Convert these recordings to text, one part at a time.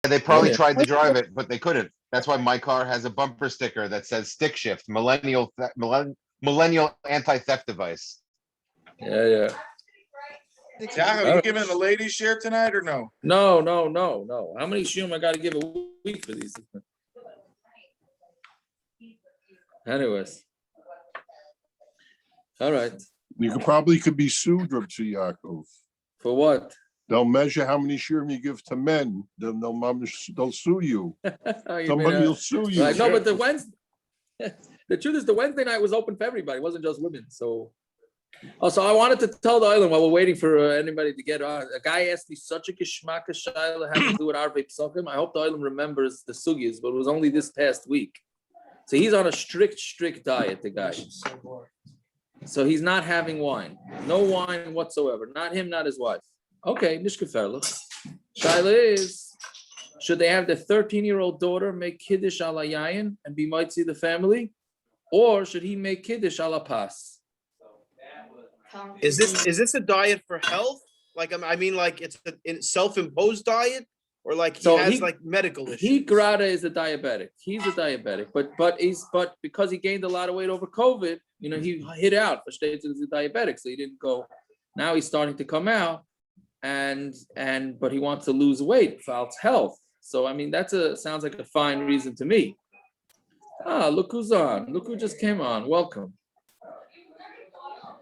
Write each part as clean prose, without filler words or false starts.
they probably tried to drive it, but they couldn't. That's why my car has a bumper sticker that says stick shift, millennial anti-theft device. Yeah. Yahoo, you giving a ladies share tonight or no? No. How many shum I got to give a week for these? Anyways. All right. You could be sued, Rabbi Yaakov. For what? They'll measure how many shirim you give to men. They'll sue you. Somebody will sue you. Right. No, but the truth is the Wednesday night was open for everybody. It wasn't just women. So also I wanted to tell the island while we're waiting for anybody to get on. A guy asked me such a geshmaka shayla how to do with Arvei Pesachim. I hope the island remembers the sugyas, but it was only this past week. So he's on a strict diet, the guy. So he's not having wine. No wine whatsoever. Not him, not his wife. Okay, nishkeferlich. Shaila is, should they have their 13-year-old daughter make kiddush ala yayin and be mitzi the family? Or should he make kiddush ala pas? Is this a diet for health? Like, I mean, like it's a self-imposed diet? Or like he has like medical issues? He grada is a diabetic. He's a diabetic, but because he gained a lot of weight over COVID, he hit out for states as a diabetic, so he didn't go. Now he's starting to come out, but he wants to lose weight for its health. So I mean, sounds like a fine reason to me. Look who's on. Look who just came on. Welcome.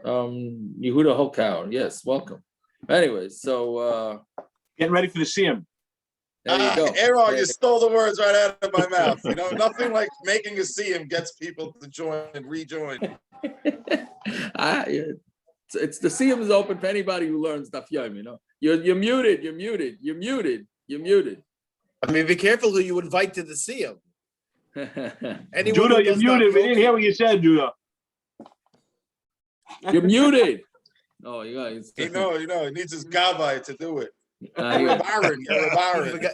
Yehuda Holkauer. Yes, welcome. Anyways, so getting ready for the Siyum. There you go. Aaron, you stole the words right out of my mouth. Nothing like making a Siyum gets people to join and rejoin. It's the Siyum is open for anybody who learns Daf Yomi. You're muted. You're muted. I mean, be careful who you invite to the Siyum. Judah, you're muted. We didn't hear what you said, Judah. You're muted. Oh, you guys. He needs his gavai to do it.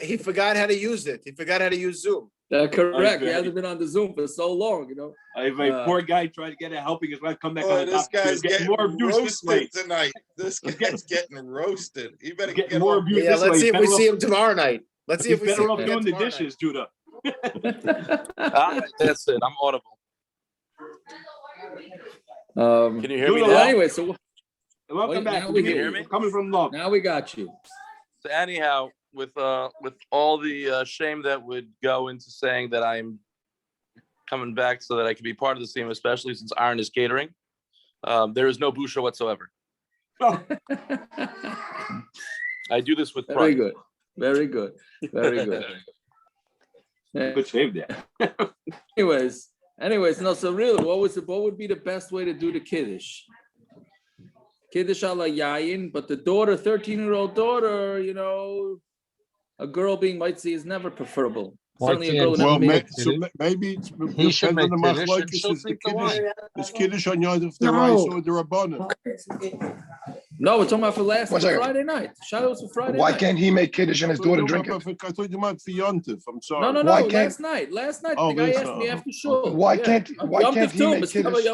He forgot how to use it. He forgot how to use Zoom. Correct. He hasn't been on the Zoom for so long, Poor guy tried to get it, helping his wife come back on the this guy's getting more abuse roasted tonight. This guy's getting roasted. He better get more abuse. Yeah, let's see if we see him tomorrow night. Let's see if we see him doing the dishes, Judah. That's it. I'm audible. Can you hear me now? Anyway, so welcome back. Can you hear me? Coming from love. Now we got you. So anyhow, with all the shame that would go into saying that I'm coming back so that I can be part of the team, especially since Aaron is catering, there is no busha whatsoever. Oh. I do this with pride. Very good. Good shave there. Anyways, no. So really, what would be the best way to do the kiddush? Kiddush ala yayin, but the daughter, 13-year-old daughter, a girl being mitzi is never preferable. Certainly a girl maybe he should make Kiddush. Kiddush on Yom Tov or the Rabbanan. No, we're talking about for last Friday night. Shabbos for Friday. Why can't he make Kiddush and his daughter drink it? I thought you meant for Yom Tov. I'm sorry. No. Last night, the guy asked me after shul. Why can't he make Kiddush?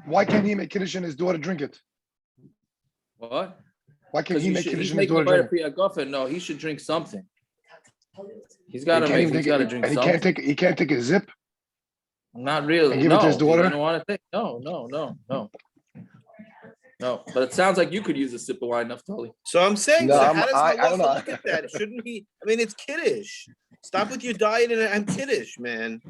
Why can't he make Kiddush and his daughter drink it? What? Why can't he make Kiddush and his daughter drink it? No, he should drink something. He's got to drink something. And he can't take a zip? Not really. And give it to his daughter? You don't want to think. No, but it sounds like you could use a sip of wine, Naftali. So I'm saying, how does the look at that? Shouldn't he? I mean, it's kiddush. Stop with your diet and kiddush, man.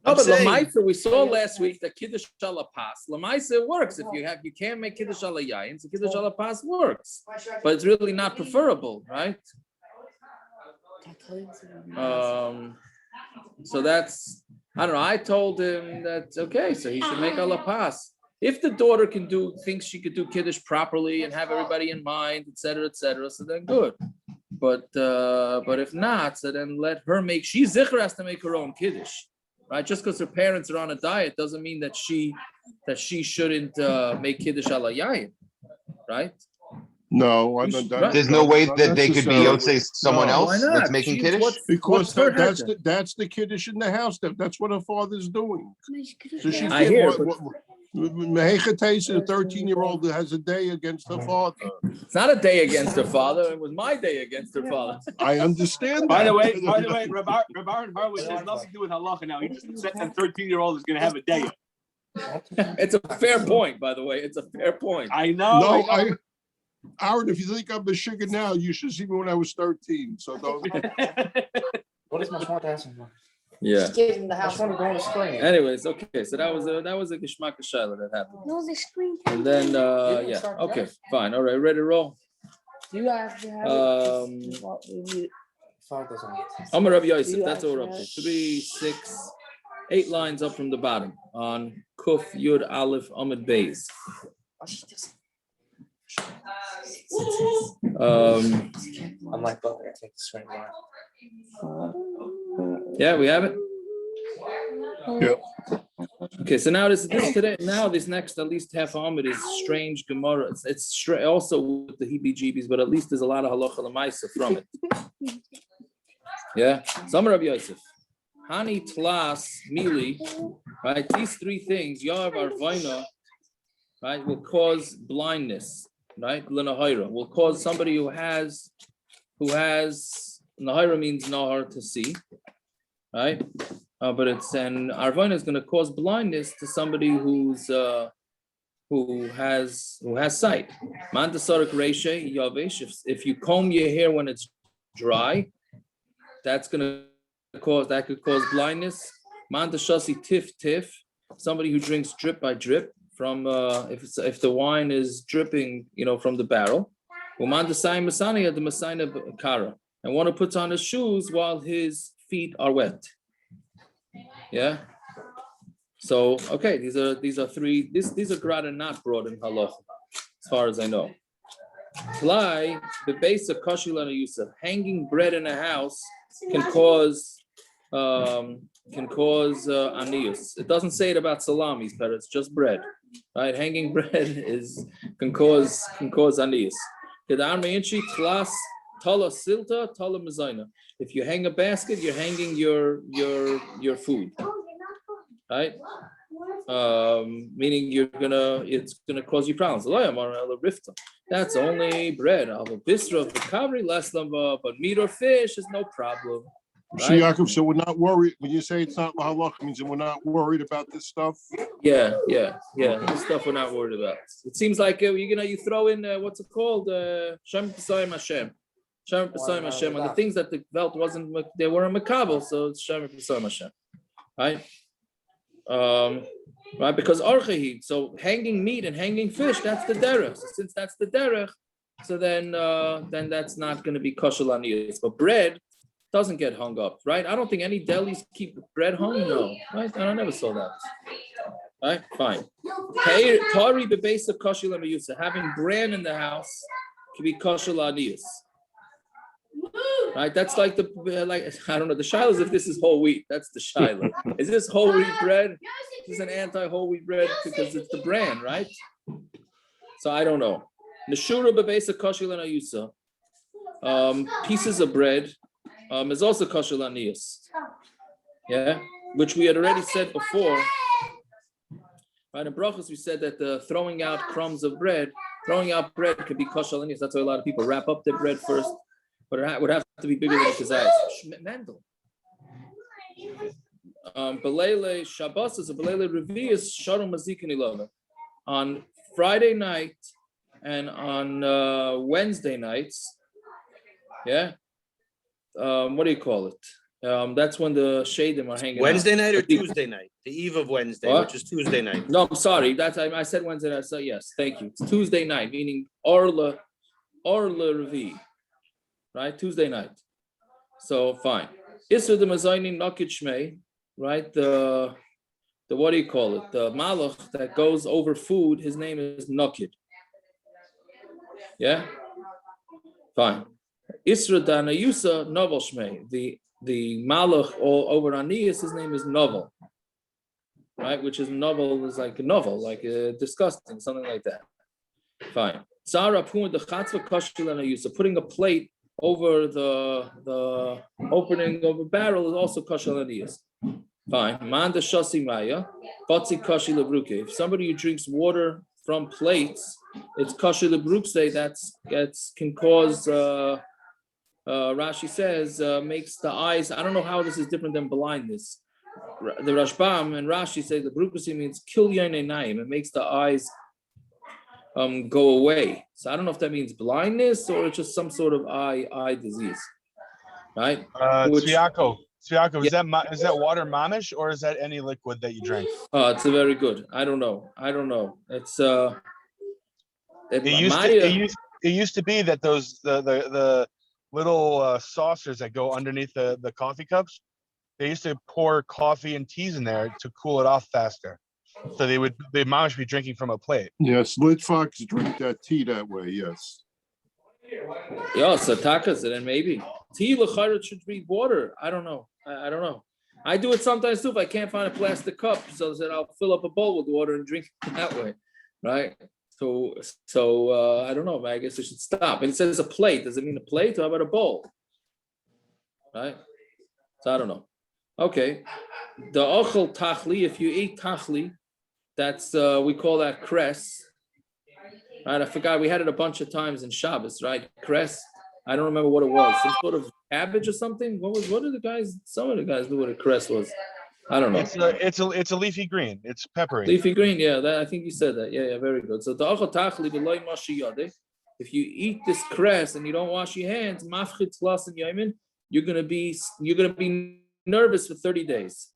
No, but Lamaisa, we saw last week that kiddush ala pas. Lamaisa works if you can't make kiddush ala yayin, so kiddush ala pas works, but it's really not preferable, right? So that's, I don't know. I told him that's okay, so he should make ala pas. If the daughter thinks she could do kiddush properly and have everybody in mind, etc., so then good. But if not, so then let her make. She zikr has to make her own kiddush, right? Just because her parents are on a diet doesn't mean that she shouldn't make kiddush ala yayin, right? No, there's no way that they could be, say, someone else that's making kiddush? Because that's the kiddush in the house. That's what her father's doing. So I hear. Mehechatei, a 13-year-old has a day against her father. It's not a day against her father. It was my day against her father. I understand. By the way, Rabbi Horowitz has nothing to do with halacha now. He just said that 13-year-old is going to have a day. It's a fair point, by the way. It's a fair point. I know. No, Aaron, if you think I'm a sugar now, you should see me when I was 13. So don't. What is my smart answer? Yeah. Just give him the house. I just want to go on the screen. Anyways, okay. So that was a Geshmak Shaila that happened. No, the screen. And then yeah. Okay, fine. All right, ready to roll. Do you have to have I'm a Rabbi Yosef. That's all we're up to. 3, 6, 8 lines up from the bottom on Kuf Yud Aleph Amud Beis. I'm like, I take the screen line. Yeah, we have it. Yep. Okay, so now this today. Now this next at least half Amud is strange Gemara. It's also with the heebie-jeebies, but at least there's a lot of halacha l'maisa from it. Yeah, some Rabbi Yosef, Hani Tlas Mili, right? These 3 things, Yav Arvaina, right, will cause blindness, right? L'nahira will cause somebody who has Nahira means nahar to see, right? But it's an arvana is going to cause blindness to somebody who has sight. Mandasarik reishe yavesh. If you comb your hair when it's dry, that could cause blindness. Mandashasi tif. Somebody who drinks drip by drip from if the wine is dripping, from the barrel. Umandasai masania the masina kara. And one who puts on his shoes while his feet are wet. Yeah. So okay, these are 3. These are grada not brought in halacha, as far as I know. Fly the base of kashilana yusuf. Hanging bread in a house can cause anius. It doesn't say it about salamis, but it's just bread, right? Hanging bread can cause anius. Tala silta, tala mazaina. If you hang a basket, you're hanging your food, right? Meaning it's gonna cause you problems. That's only bread. But meat or fish is no problem. So Yaakov, so we're not worried when you say it's not lahalach, means that we're not worried about this stuff. Yeah. This stuff we're not worried about. It seems like you throw in what's it called? Shem Pesachim Hashem. Shem Pesachim Hashem, and the things that the belt they weren't makabel, so it's Shem Pesachim Hashem, right? Right, because archehi, so hanging meat and hanging fish, that's the derech. So since that's the derech, so then that's not going to be kosher laniyos. But bread doesn't get hung up, right? I don't think any delis keep bread hung, no, right? I never saw that. Right, fine. Tari bebeis of kosher laniyos. Having bran in the house can be kosher laniyos. Right, that's like I don't know. The shiloh is if this is whole wheat. That's the shiloh. Is this whole wheat bread? Is this an anti-whole wheat bread because it's the brand, right? So I don't know. Neshura bebesa kosher lanayusa. Pieces of bread is also kosher laniyus. Yeah, which we had already said before. Right, in brachos we said that throwing out crumbs of bread, could be kosher laniyus. That's why a lot of people wrap up their bread first. But it would have to be bigger than a tzaraas. Mendel. Belele Shabbos is a Belele Rebbi is sharon mazikn ilona. On Friday night and on Wednesday nights, yeah. What do you call it? That's when the shadim are hanging. Wednesday night or Tuesday night? The eve of Wednesday, which is Tuesday night. No, I'm sorry. I said Wednesday night. So yes, thank you. It's Tuesday night, meaning Orla Revi. Right, Tuesday night. So fine. Isra the Mazayni Nakid Shmei, right? The what do you call it? The malach that goes over food. His name is Nakid. Yeah, fine. Isra Danayusa Novel Shmei. The malach all over Aniyas. His name is Novel. Right, which is novel is like a novel, like disgusting, something like that. Fine. Tzara Pun the Chatzva Kashil Anayusa. Putting a plate over the opening of a barrel is also kosher laniyos. Fine. Manda shasi maya, batzi kashi lebruke. If somebody who drinks water from plates, it's kashi lebruke. That's can cause. Rashi says makes the eyes. I don't know how this is different than blindness. The Rashbam and Rashi say the brukusi means kilyan einayim. It makes the eyes go away. So I don't know if that means blindness or it's just some sort of eye disease, right? Tzviako, Yeah. is that water mamish or is that any liquid that you drink? It's a very good. I don't know. It's it used to be that those the little saucers that go underneath the coffee cups, they used to pour coffee and teas in there to cool it off faster. So they mamish be drinking from a plate. Yes, Litvaks drink that tea that way, yes. Yeah, so takas, then maybe. Tea l'chayra should be water. I don't know. I don't know. I do it sometimes too if I can't find a plastic cup. So that I'll fill up a bowl with water and drink it that way, right? So I don't know. I guess I should stop. And it says a plate. Does it mean a plate? Or how about a bowl? Right? So I don't know. Okay. The ochel tachli. If you eat tachli, that's we call that cress. Right? I forgot we had it a bunch of times in Shabbos. Right? Cress. I don't remember what it was. Some sort of cabbage or something. What are the guys? Some of the guys knew what a cress was. I don't know. It's a leafy green. It's peppery. Leafy green, yeah. I think you said that. Yeah, very good. So the achal tachli b'loy mashi yadeh. If you eat this cress and you don't wash your hands, mafchit tlas and yamin, you're gonna be nervous for 30 days.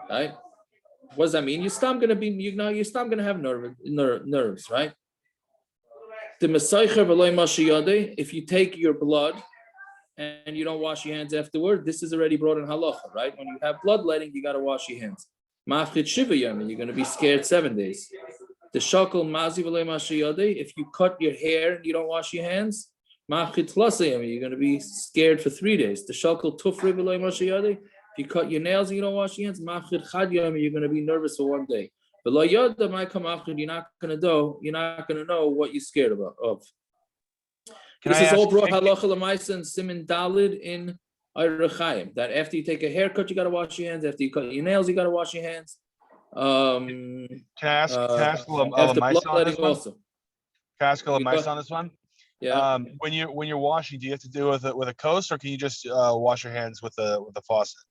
Right? What does that mean? You're still gonna have nerves, right? The mesaycher b'loy mashi yadeh. If you take your blood and you don't wash your hands afterward, this is already brought in halacha, right? When you have bloodletting, you got to wash your hands. Mafchit shiva yamin, you're going to be scared 7 days. The shakal mazi v'lei mashiyadeh, if you cut your hair and you don't wash your hands, mafchit tlasa yamin, you're going to be scared for 3 days. The shakal tufri v'lei mashiyadeh, if you cut your nails and you don't wash your hands, mafchit chad yamin, you're going to be nervous for 1 day. But lo yada might come after, you're not going to know what you're scared of. This is all brought halacha l'maisa and simin dalid in Eirechayim. That after you take a haircut, you got to wash your hands. After you cut your nails, you got to wash your hands. Can I ask after l'maisa on this one? also. Can I ask l'maisa on this one? Yeah. When you're washing, do you have to do it with a coast, or can you just wash your hands with a faucet?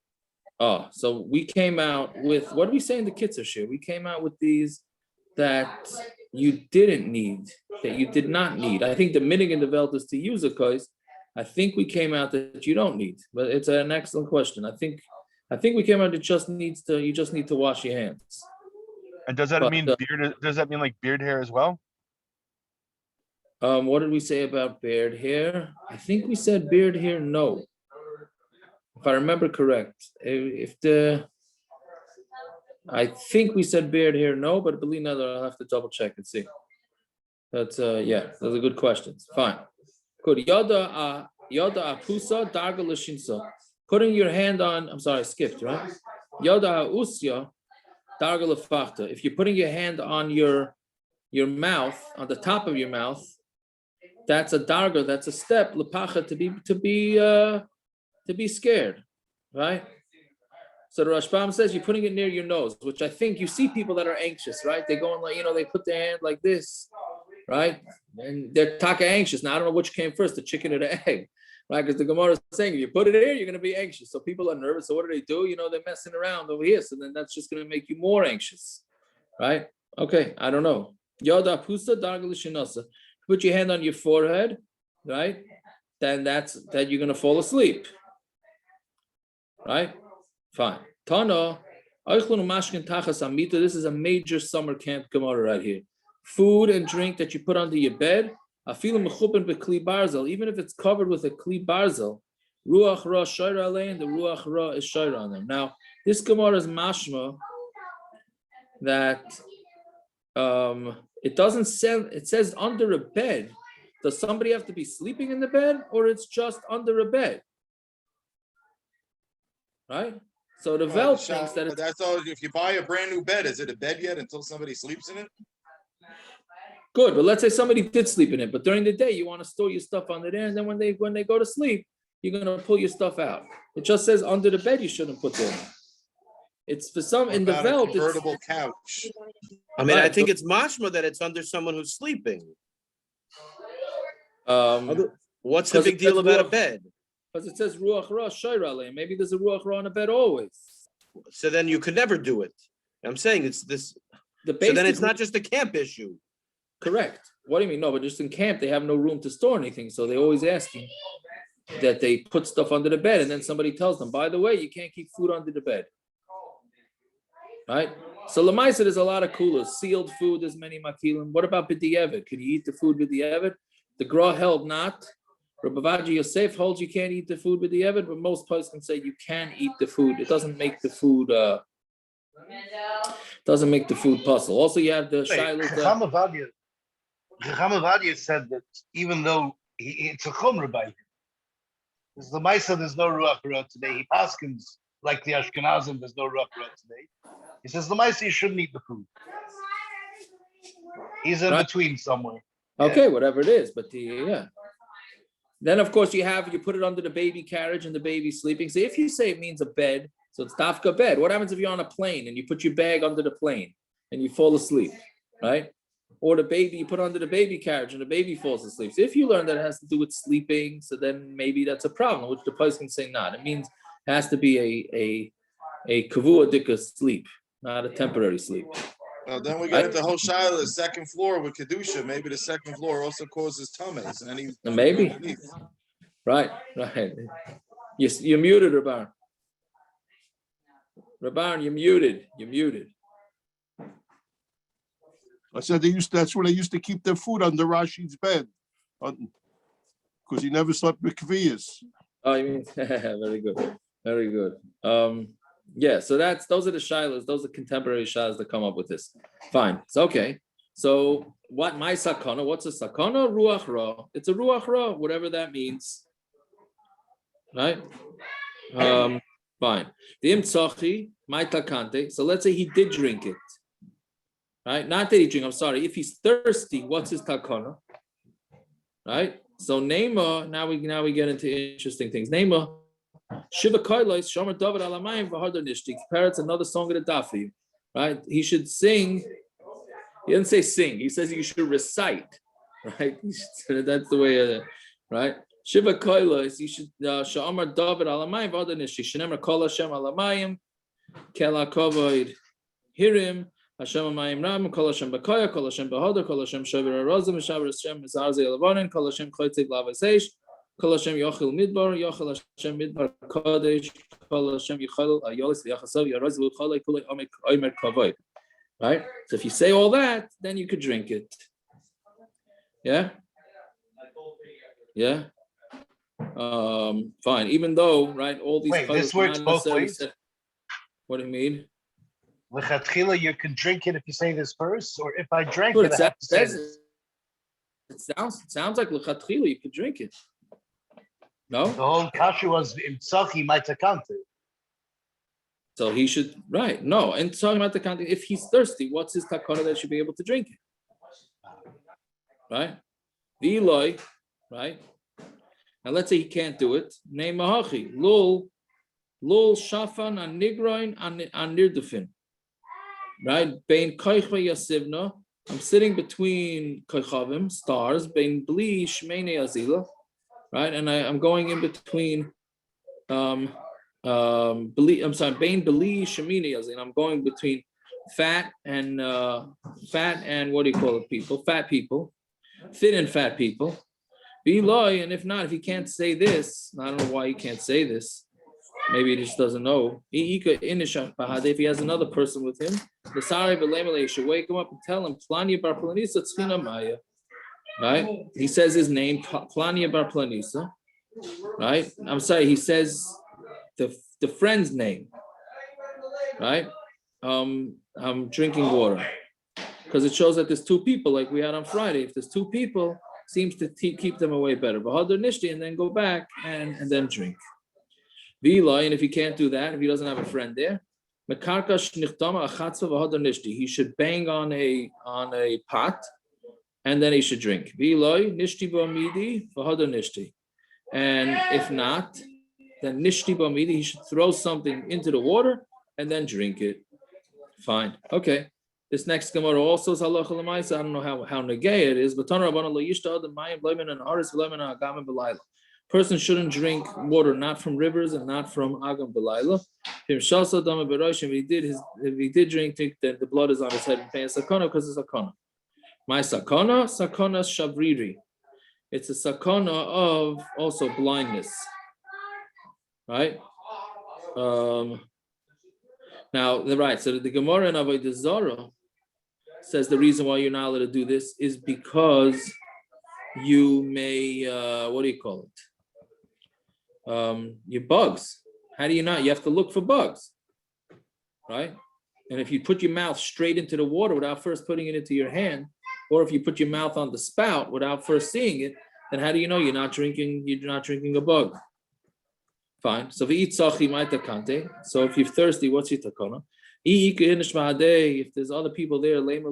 Oh, so we came out with, what did we say in the Kitzur shir? We came out with these that you didn't need, that you did not need. I think the minig in the Welt is to use a kois. I think we came out that you don't need, but it's an excellent question. I think we came out you just need to wash your hands. And does that mean beard? Does that mean like beard hair as well? What did we say about beard hair? I think we said beard hair, no. If I remember correct. I think we said beard hair, no, but believe me, I'll have to double check and see. That's those are good questions. Fine. Good. Yada apusa darga l'shinsa. Putting your hand on, I'm sorry, I skipped, right? Yada usya darga l'fachta. If you're putting your hand on your mouth, on the top of your mouth, that's a darga, that's a step, l'pacha, to be scared, right? So the Rashbam says you're putting it near your nose, which I think you see people that are anxious, right? They go and they put their hand like this, right? And they're taka anxious. Now I don't know which came first, the chicken or the egg, right? Because the Gemara is saying if you put it here, you're going to be anxious. So people are nervous. So what do? They're messing around over here. So then that's just going to make you more anxious, right? Okay, I don't know. Yoda pusa dargalishinasa. Put your hand on your forehead, right? Then that you're going to fall asleep, right? Fine. Tana, this is a major summer camp Gemara right here. Food and drink that you put under your bed, even if it's covered with a kli barzel, ruach ra shayra alein, the ruach ra is shayra on them. Now, this Gemara is mashma that it doesn't say, it says under a bed. Does somebody have to be sleeping in the bed, or it's just under a bed? Right? So the Welt thinks that it's... That's all. If you buy a brand new bed, is it a bed yet until somebody sleeps in it? Good, but let's say somebody did sleep in it, but during the day you want to store your stuff under there, and then when they go to sleep, you're going to pull your stuff out. It just says under the bed you shouldn't put there. It's for some in About a developed. convertible couch. I mean, I Right, think it's mashma that it's under someone who's sleeping. What's the 'cause big it deal says about a ruach- bed? Because it says ruach ra shayra aleim. Maybe there's a ruach ra on a bed always. So then you could never do it. I'm saying it's this. The So then basic it's not just a camp issue. correct. What do you mean? No, but just in camp they have no room to store anything, so they always asking that they put stuff under the bed, and then somebody tells them, by the way, you can't keep food under the bed. Right? So Lamaisa, there's a lot of coolers. Sealed food, there's many makilim. What about b'di'evet? Can you eat the food b'di'evet? The Gra held not. Rabbi Avaji Yosef holds you can't eat the food b'di'evet, but most places can say you can eat the food. It doesn't make the food puzzle. Also, you have the shilas. Chacham Avadia said that even though it's a chumrah by him, because the Maisa there's no ruach ra today. He paskins like the Ashkenazim, there's no ruach ra today. He says the Maisa you shouldn't eat the food. He's in between somewhere. Okay, whatever it is, but Then of course you put it under the baby carriage and the baby's sleeping. So if you say it means a bed, so it's dafka bed. What happens if you're on a plane and you put your bag under the plane and you fall asleep, right? Or the baby, you put under the baby carriage and the baby falls asleep. So if you learn that it has to do with sleeping, so then maybe that's a problem, which the person can say not. It means it has to be a kavua dika sleep, not a temporary sleep. Well, then we get into whole shiloh, the second floor with kedusha. Maybe the second floor also causes tummies. Maybe. Right. You're muted, Rabban. Rabban, you're muted. I said that's where they used to keep their food under Rashi's bed, because he never slept with kaviyas. Oh, you mean very good. So those are the shilas, those are contemporary shilas that come up with this. Fine, it's okay. So what's a sakana? Ruach ra. It's a ruach ra, whatever that means. Right? Fine. The imtzachi, my takante. So let's say he did drink it. Right? Not that he drink, I'm sorry. If he's thirsty, what's his takana? Right? So Neima, now we get into interesting things. Neima, Shiva Kailos, Shomer David Alamayim, Vahadar Nishti. Parrots another song of the Dafi. Right? He should sing. He doesn't say sing, he says you should recite. Right? That's the way, right? Shiva Kailos, you should Shomer David Alamayim, Vahadar Nishti. Shenemar Kol Hashem Alamayim, Kela Kavoid, Hirim. Hashem Amayim Ram, Kol Hashem Bakaya, Kol Hashem Bahadar, Kol Hashem Shavar Razim, Shavar Hashem Zarze Elavanin, Kol Hashem Choytzev Lavaseish, Kol Hashem Yochel Midbar, Yochel Hashem Midbar Kodesh, Kol Hashem Yochel Ayolis Yachasav Yaraz Luchalei Kulei Omer Kavoid. Right? So if you say all that, then you could drink it. Yeah? Yeah? Fine. Even though, right, all these. Wait, this works both ways? What do you mean? Lechatchila, you can drink it if you say this first, or if I drank it, I have to say this. It sounds like lechatchila, you could drink it. No? The whole kasha was imtzachi maitakante. So he should, right? No, and talking about the context, if he's thirsty, what's his takana that should be able to drink it? Right? The Eloi, right? Now let's say he can't do it. Name mahachi lul shafan an nigroin an nirdufin. Right? Bein koichva yasivna. I'm sitting between koichavim, stars, bein bli shmeine azila. Right? And I'm going in between bein bli shemini azila. I'm going between fat and what do you call it? Fat people, fit and fat people. Be loy, and if not, if he can't say this, I don't know why he can't say this. Maybe he just doesn't know. If he has another person with him, the should wake him up and tell him, Plania bar planisa tzchina maya. Right? He says his name, Plania bar planisa. Right? I'm sorry, he says the friend's name. Right? I'm drinking water. Because it shows that there's two people, like we had on Friday. If there's two people, seems to keep them away better. Bahadar nishti, and then go back and then drink. V'ilai, and if he can't do that, if he doesn't have a friend there, he should bang on a pot, and then he should drink. V'ilai nishti b'amidi v'hadar nishti, and if not, then nishti b'amidi, he should throw something into the water, and then drink it. Fine. Okay. This next Gemara also is halacha l'maisa. I don't know how negay it is, but person shouldn't drink water not from rivers and not from agam b'layla. If he did drink, then the blood is on his head and paying sakana because it's sakana. My sakana shavriri. It's a sakana of also blindness, right? Now, right. So the Gemara in Avodah Zarah says the reason why you're not allowed to do this is because you may what do you call it? Your bugs. How do you not? You have to look for bugs, right? And if you put your mouth straight into the water without first putting it into your hand, or if you put your mouth on the spout without first seeing it, then how do you know you're not drinking a bug? Fine. So so if you're thirsty, what's your takana? If there's other people there, like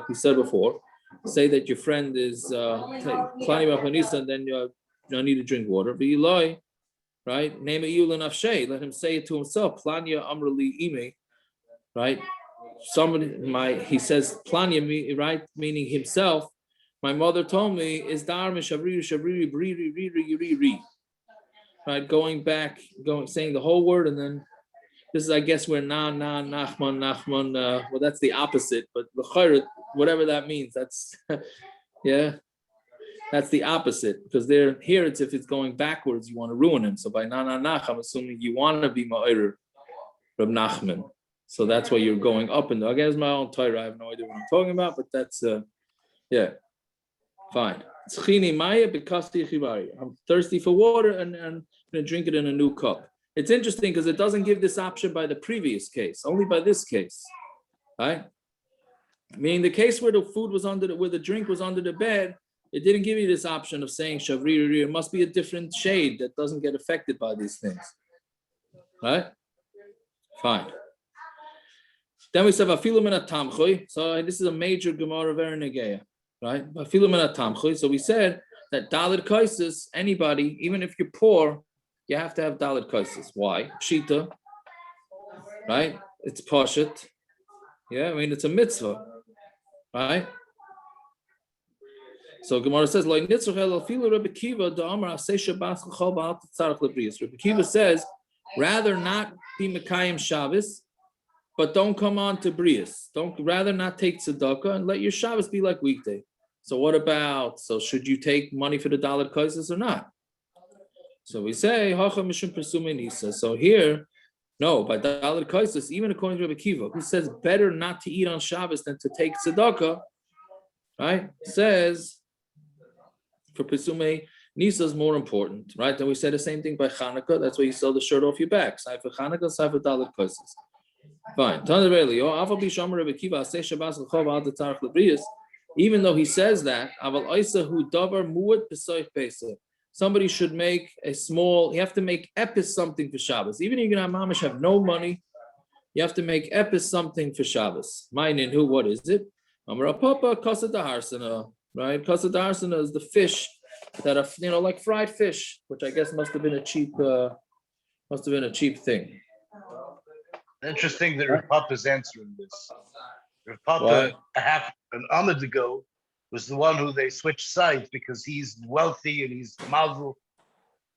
we said before, say that your friend is and then you need to drink water. Right? Name it let him say it to himself. Right? He says planya, right? Meaning himself. My mother told me is dar shabriri. Right, saying the whole word, and then this is, I guess, where nachman. Well, that's the opposite, but whatever that means, that's that's the opposite, because here it's if it's going backwards, you want to ruin him. So by nach, I'm assuming you want to be ma'ir Reb Nachman. So that's why you're going up and down. I guess my own Torah, I have no idea what I'm talking about, but that's fine. I'm thirsty for water and I'm going to drink it in a new cup. It's interesting because it doesn't give this option by the previous case, only by this case, right? Meaning the case where the food was where the drink was under the bed, it didn't give you this option of saying shavriri. It must be a different shade that doesn't get affected by these things, right? Fine. Then we said afilu min tamchui. So this is a major Gemara very negeya. Right? So we said that dalit kaisis, anybody, even if you're poor, you have to have dalit kaisis. Why? Pshita, right? It's pashat. Yeah, I mean it's a mitzvah, right? So Gemara says, Rebbi Akiva says, rather not be Mekayim Shabbos, but don't come on to Brias. Rather not take tzedakah and let your Shabbos be like weekday. So what about, should you take money for the dalit kaisis or not? So we say, Hacha Mishum Pesume Nisa. So here, no, by dalit kaisis, even according to Rebbi Akiva, who says better not to eat on Shabbos than to take tzedakah, right? Says, for Pesume Nisa is more important, right? Then we say the same thing by Chanukah. That's why you sell the shirt off your back. Sai for Chanukah, sai for dalit kaisis. Fine. Even though he says that, somebody should make you have to make epis something for Shabbos. Even if you're not mamish, have no money, you have to make epis something for Shabbos. What is it? Papa kasa daharsana, right? Kasa daharsana is the fish that are, like fried fish, which I guess must have been a cheap thing. Interesting that Rav Papa is answering this. Rav Papa, half an Amud ago, was the one who they switched sides because he's wealthy and he's mazel.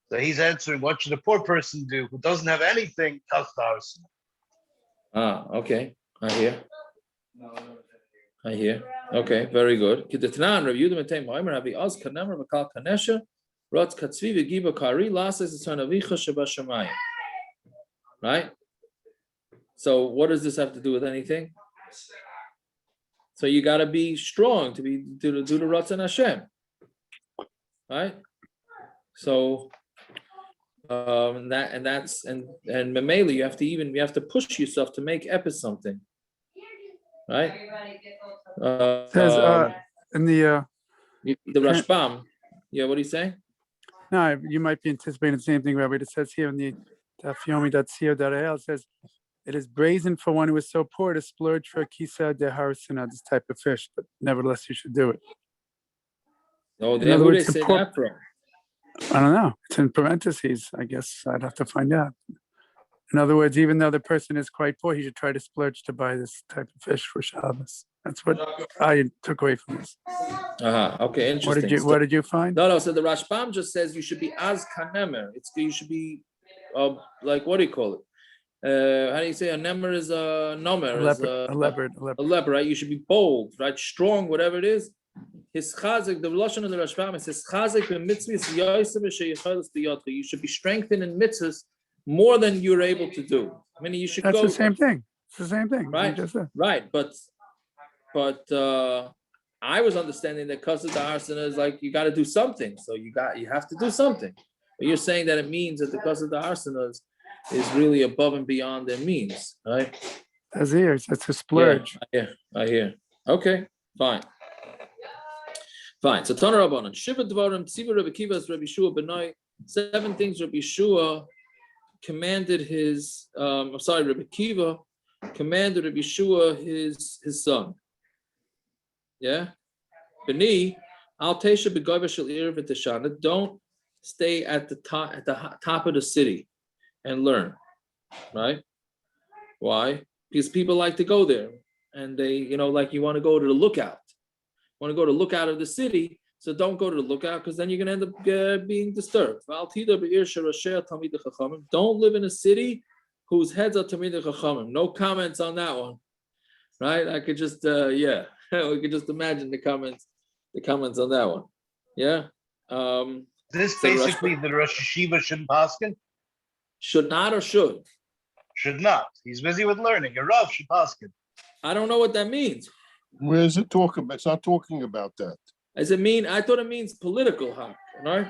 So he's answering, what should a poor person do who doesn't have anything? Okay. I hear. Okay, very good. Right? So what does this have to do with anything? So you got to be strong to do the Ratzon Hashem, right? So and Mamela, you have to push yourself to make epis something, right? Says in the Rashbam, what do you say? No, you might be anticipating the same thing, Rabbi. It says here in the Daf Yomi it says, it is brazen for one who is so poor to splurge for a kisa de harsina, this type of fish, but nevertheless you should do it. Oh, who they say that from? I don't know. It's in parentheses. I guess I'd have to find out. In other words, even though the person is quite poor, he should try to splurge to buy this type of fish for Shabbos. That's what I took away from this. Okay, interesting. What did you find? No. So the Rashbam just says you should be as kanemer. You should be like, what do you call it? How do you say a nemer is a nomer? A leopard. A leopard, right? You should be bold, right? Strong, whatever it is. His chazik, the lashon of the Rashbam is his chazik b'mitzvahs yosem sheyichalos b'yodcha. You should be strengthened in mitzvahs more than you're able to do. I mean, you should That's go. the same thing. It's the same thing. Right. Right. But I was understanding that because of the arsena is like you got to do something. So you have to do something. But you're saying that it means that the because of the arsena is really above and beyond their means, right? That's a splurge. Yeah, I hear. Okay, fine. So Tana Rabbanan, Shiva Dvarim, Tziva Rebbi Kivas, Rebbi Shua Benai, 7 things Rebbi Shua commanded his, Rebbi Kiva commanded Rebbi Shua his son. Yeah? Beni, Al Tesha Begoiva Shel Ir V'Teshana, don't stay at the top of the city and learn, right? Why? Because people like to go there and they, like you want to go to the lookout. Want to go to the lookout of the city, so don't go to the lookout because then you're going to end up being disturbed. Don't live in a city whose heads are Talmidei Chachamim. No comments on that one, right? I could just, we could just imagine the comments on that one. Yeah. This basically the Rosh Hashiva shouldn't paskin? Should not or should? Should not. He's busy with learning. A Rav should paskin. I don't know what that means. Where is it talking about? It's not talking about that. Does it mean? I thought it means political hak, right?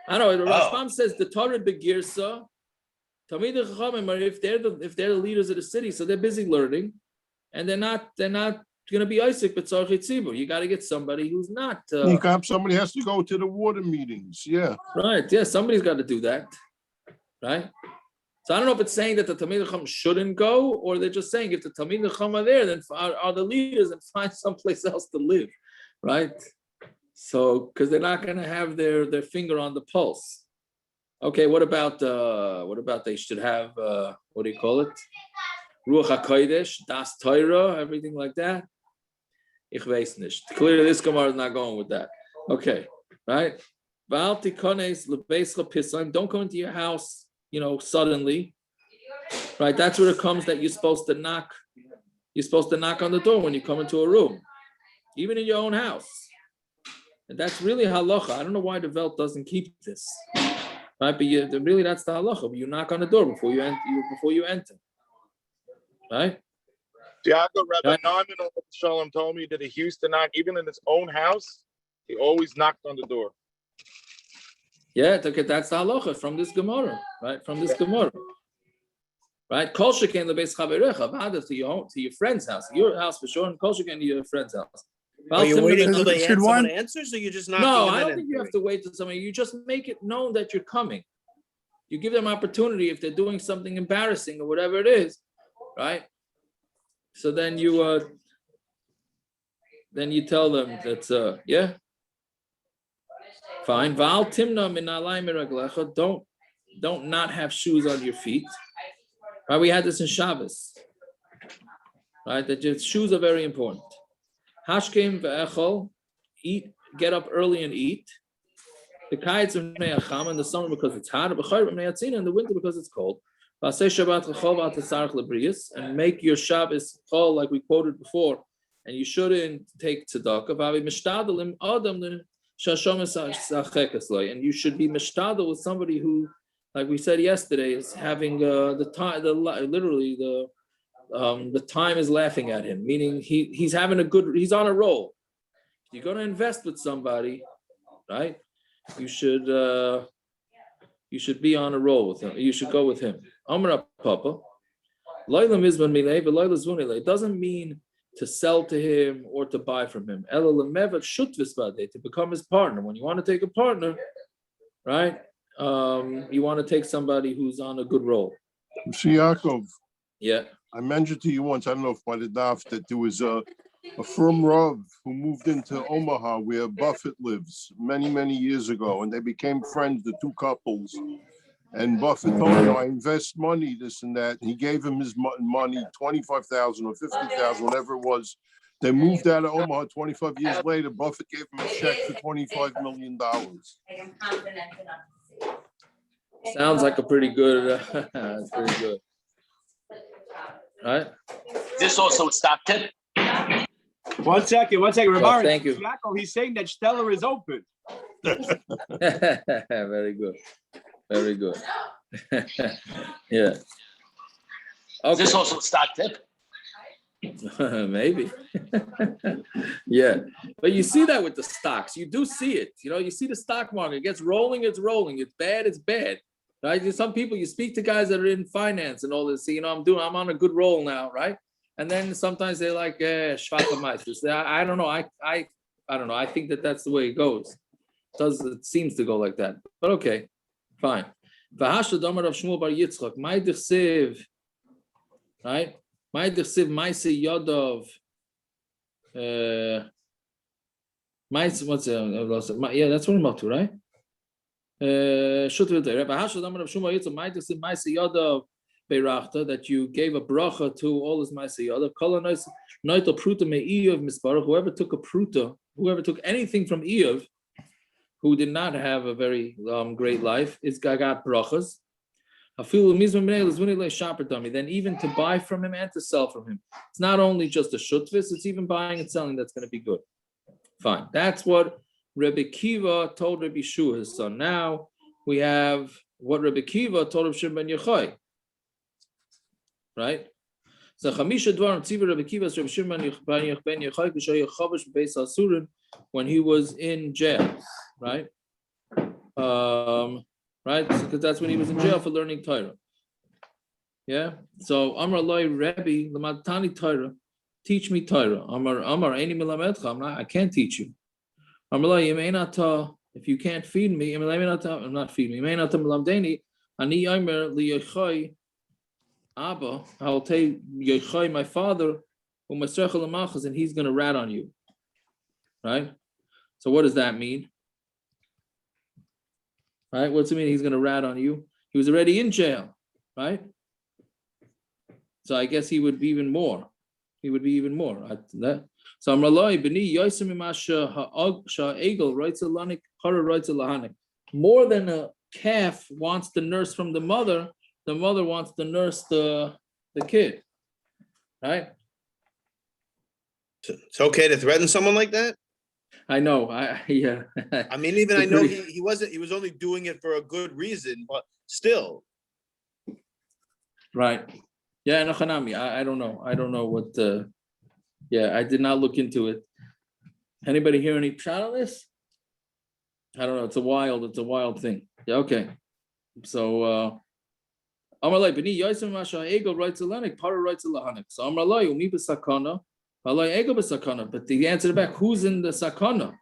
I know the Rashbam says the Torah begirsa. Talmidei Chachamim are if they're the leaders of the city, so they're busy learning, and they're not going to be Isaac but tzarchei tzibur. You got to get somebody who's not. Somebody has to go to the water meetings. Yeah. Right. Yeah. Somebody's got to do that. Right. So I don't know if it's saying that the Talmidei Chacham shouldn't go, or they're just saying if the Talmidei Chacham are there, then are the leaders and find someplace else to live, right? So because they're not going to have their finger on the pulse. Okay, what about they should have what do you call it? Ruach HaKodesh, Das Torah, everything like that. Ich weiß nicht. Clearly, this Gemara is not going with that. Okay, right? Don't come into your house. Suddenly, right? That's where it comes that you're supposed to knock. You're supposed to knock on the door when you come into a room, even in your own house. And that's really halacha. I don't know why the Welt doesn't keep this, right? But really, that's the halacha. But you knock on the door before you enter, right? Yaakov, Rabbi Naaman Shalom told me that he used to knock even in his own house. He always knocked on the door. Yeah, okay, that's the halacha from this Gemara, right? From this Gemara, right? Kol sheken lebeis chaverecha, v'adav to your friend's house, your house for sure, and kol sheken to your friend's house. Are you waiting until someone answers, or you just not? No, I don't think you have to wait till somebody. You just make it known that you're coming. You give them opportunity if they're doing something embarrassing or whatever it is, right? So then you tell them that yeah. Fine. Val timna min alayim miraglecha. Don't not have shoes on your feet. Right? We had this in Shabbos. Right? That just shoes are very important. Hashkem ve'echol. Eat. Get up early and eat. The kites of ne'acham in the summer because it's hot. B'chayr ne'atzina in the winter because it's cold. V'aseh Shabbat chol v'atasarach lebrius, and make your Shabbos chol like we quoted before. And you shouldn't take tzedakah. V'avi mishtadalim adam and you should be mishtadel with somebody who, like we said yesterday, is having the time. The time is laughing at him, meaning he's having he's on a roll. If you're going to invest with somebody, right? You should be on a roll with him. You should go with him. Amra Papa, it doesn't mean to sell to him or to buy from him. To become his partner. When you want to take a partner, right? You want to take somebody who's on a good roll. See, Yaakov. Yeah. I mentioned to you once, I don't know if by the daf, that there was a firm Rav who moved into Omaha where Buffett lives many, many years ago, and they became friends, the two couples. And Buffett told him, I invest money, this and that. And he gave him his money, 25,000 or 50,000, whatever it was. They moved out of Omaha 25 years later. Buffett gave him a check for $25 million. Sounds like a pretty good, it's pretty good. Right? This also a stock tip. One second, Rebbi. Thank you. He's saying that Stellar is open. Very good. Very good. Yeah. Okay. Is this also a stock tip? Maybe. Yeah. But you see that with the stocks. You do see it. You know, you see the stock market. It gets rolling, it's rolling. It's bad, it's bad. Right? Some people, you speak to guys that are in finance and all this, you know, I'm on a good roll now, right? And then sometimes they're like, I don't know. I don't know. I think that's the way it goes. It seems to go like that. But okay, fine. Right? My dirsiv maise yodov. What's it? Yeah, that's what I'm up to, right? That you gave a bracha to all his maise yodov. Whoever took a pruta, whoever took anything from Eov, who did not have a very great life, is got brachas. Then even to buy from him and to sell from him. It's not only just a shutvis, it's even buying and selling that's going to be good. Fine. That's what Rebbi Akiva told Rebbi Yehoshua, his son. Now we have what Rebbi Akiva told Shimon ben Yochai. Right? So Chamisha Dvarim Tziva Rebbi Akiva Rebbi Shimon ben Yochai K'shay Yechavish Beis Asurin, when he was in jail, right? Right, because that's when he was in jail for learning Torah. Yeah. So Amar Loi Rebbi Lamatani Torah, teach me Torah. Amar Eini Milamedcha. I can't teach you. Amar Loi Yemeinata. If you can't feed me, I'm not feeding me. Yemeinata Milamdeni. Ani Yomer LiYochai Abba. I'll tell Yochai, my father, and he's going to rat on you. Right. So what does that mean? Right? What's it mean? He's going to rat on you. He was already in jail, right? So I guess he would be even more. He would be even more. So Amralai b'ni yosim imasha ha'egel writes a lanik hara writes a lahanik. More than a calf wants to nurse from the mother wants to nurse the kid, right? It's okay to threaten someone like that? I know. Yeah. I mean, even I know he was only doing it for a good reason, but still. Right. Yeah, no, Hanami. I don't know. I don't know what I did not look into it. Anybody hear any chat on this? I don't know. It's a wild thing. Yeah, okay. So Amalai Bini Yosem Masha Ego writes a lanik, Para writes a lahanik. So Amalai Umi Besakana. But the answer back, who's in the sakana?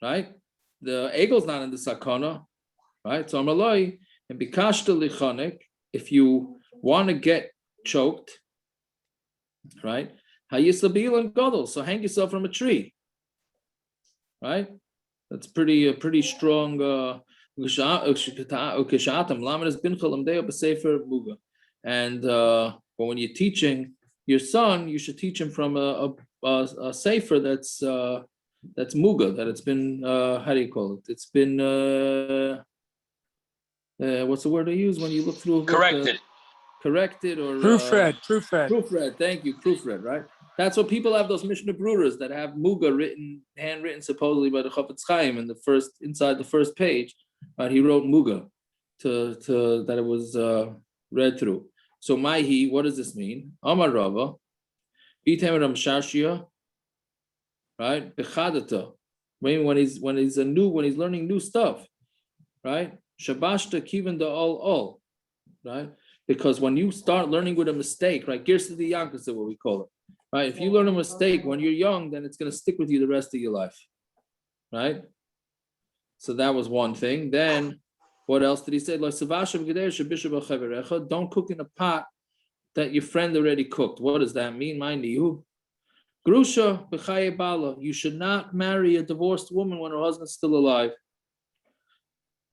Right? The eagle's not in the sakana, right? So Amalai and bikashta lichanik, if you want to get choked, right? Hayisabil and gadol, so hang yourself from a tree, right? That's pretty strong. And but when you're teaching your son, you should teach him from a sefer that's muga, that it's been how do you call it? It's been what's the word I use when you look through corrected or proofread. Thank you, proofread. Right. That's what people have, those Mishnah Brurers that have muga handwritten supposedly by the Chafetz Chaim inside the first page. He wrote muga to that it was read through. So Maihi, what does this mean? Amar Rava, Bitem Ram Shashia, right? Bechadata. When he's learning new stuff, right? Shabashta Kivan da all, right? Because when you start learning with a mistake, right? Girsa the Yankas is what we call it. Right? If you learn a mistake when you're young, then it's gonna stick with you the rest of your life. Right? So that was one thing. Then what else did he say? Don't cook in a pot that your friend already cooked. What does that mean? Mind you, Grusha b'chaye bala. You should not marry a divorced woman when her husband's still alive.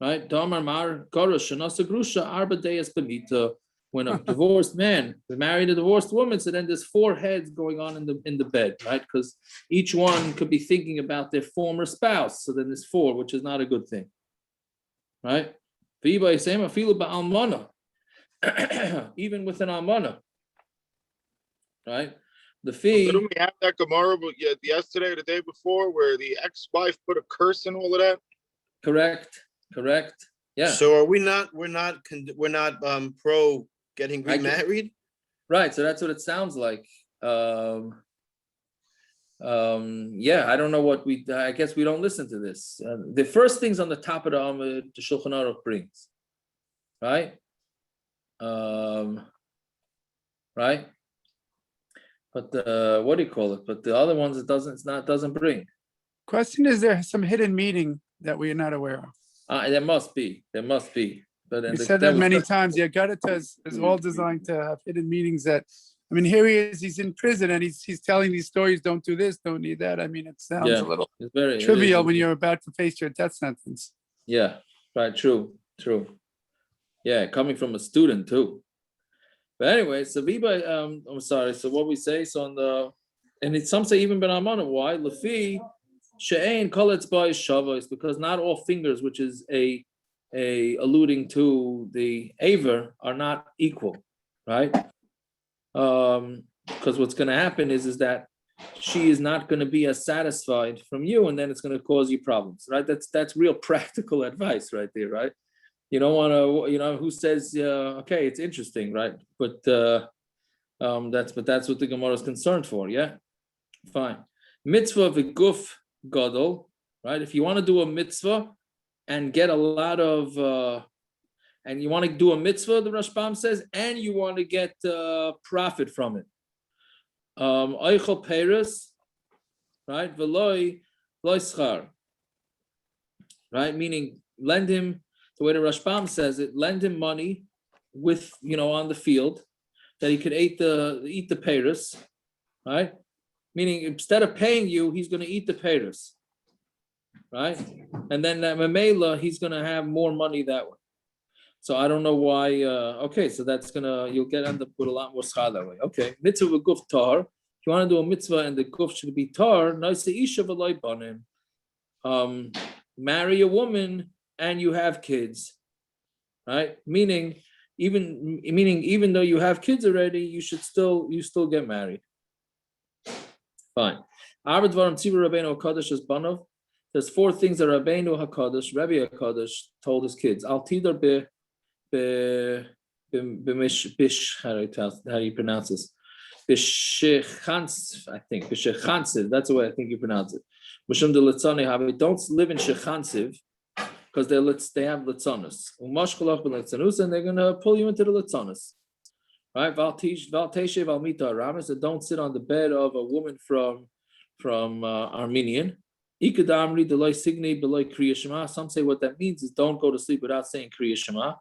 right? Damar mar gorosh shenasa grusha arba deyas b'mita. When a divorced man married a divorced woman, so then there's 4 heads going on in the bed, right? Because each one could be thinking about their former spouse. So then there's 4, which is not a good thing, right? Even with an almana, right? The fee. Didn't we have that Gemara yesterday or the day before where the ex-wife put a curse in all of that? Correct. Yeah. So are we're not pro getting remarried? Right. So that's what it sounds like. Yeah, I don't know what I guess we don't listen to this. The first things on the top of the Amud, the Shulchan Aruch brings, right? Right. But what do you call it? But the other ones it doesn't bring. Question: is there some hidden meaning that we are not aware of? There must be. But We said that many times. The Agarata is all designed to have hidden meanings. That, I mean, here he is. He's in prison and he's telling these stories. Don't do this. Don't need that. I mean, it sounds a little trivial when you're about to face your death sentence. Yeah. Right. True. Yeah, coming from a student too. But anyway, so Viba, I'm sorry. So what we say, and some say even Ben Amana. Why? Lafi she'ein koletz by Shabbos, because not all fingers, which is a alluding to the aver, are not equal, right? Because what's going to happen is that she is not going to be as satisfied from you, and then it's going to cause you problems, right? That's real practical advice right there, right? You don't want to, who says, okay, it's interesting, right? But that's what the Gemara is concerned for, yeah? Fine. Mitzvah v'guf gadol, right? If you want to do a mitzvah and get a lot of, and you want to do a mitzvah, the Rashbam says, and you want to get profit from it. Oichel Peres, right? V'loi schar, right? Meaning lend him, the way the Rashbam says it, lend him money with, on the field, that he could eat the Peres, right? Meaning instead of paying you, he's going to eat the Peres, right? And then Mamela, he's going to have more money that way. So I don't know why. Okay, so you'll end up with a lot more schar that way. Okay, mitzvah v'guf tar. If you want to do a mitzvah and the guf should be tar, nice isha v'loy banim. Marry a woman and you have kids, right? Meaning even though you have kids already, you still get married. Fine. There's 4 things that Rabbeinu HaKadosh, Rebbi HaKadosh, told his kids. Al tidar how do you pronounce this? B'shechansiv, I think. B'shechansiv, that's the way I think you pronounce it. Don't live in shechansiv, because they have litzanos. And they're going to pull you into the litzanos. Right? So don't sit on the bed of a woman from Armenian. Some say what that means is don't go to sleep without saying Kriya Shema,